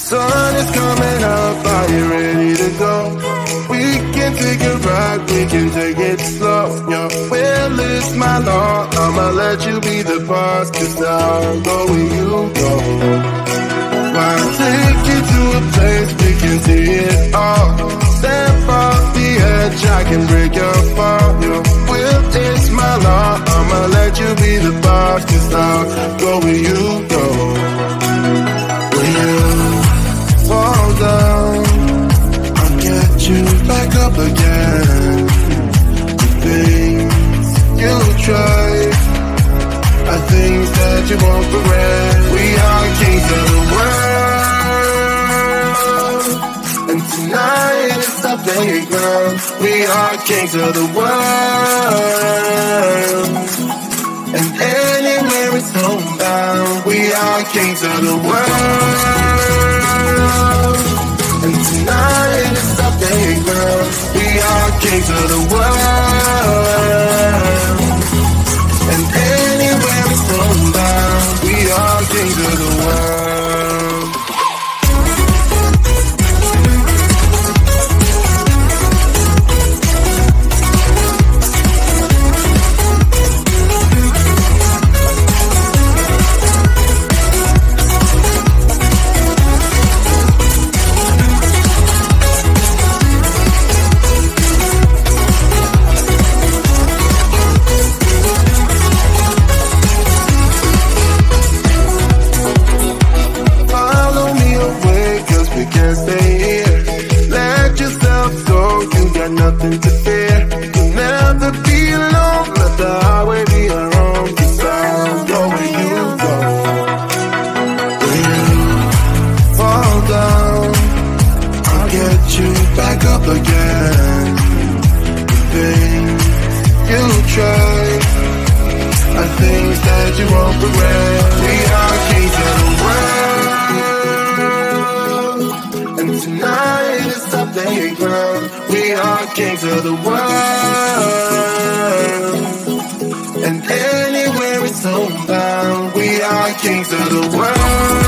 sun is coming up, are you ready to go? We can take a ride, we can take it slow. Your will is my law, I'ma let you be the boss, 'cause I'll go where you go. I'll take you to a place we can see it all. Step off the edge, I can break your fall. Your will is my law, I'ma let you be the boss, 'cause I'll go where you go. When you fall down, I'll get you back up again. The things you try are things that you won't regret. We are kings of the world, and tonight is our playground. We are kings of the world, and anywhere it's homebound. We are kings of the world, and tonight is our playground. We are kings of the world, and anywhere it's homebound. We are kings of the world. Nothing to fear, you'll never be alone. Let the highway be our own, 'cause I'll go where you go. When you fall down, I'll get you back up again. The things you try are things that you won't regret. We are kings of the world, and tonight is our playground. We are kings of the world, and anywhere it's homebound. We are kings of the world.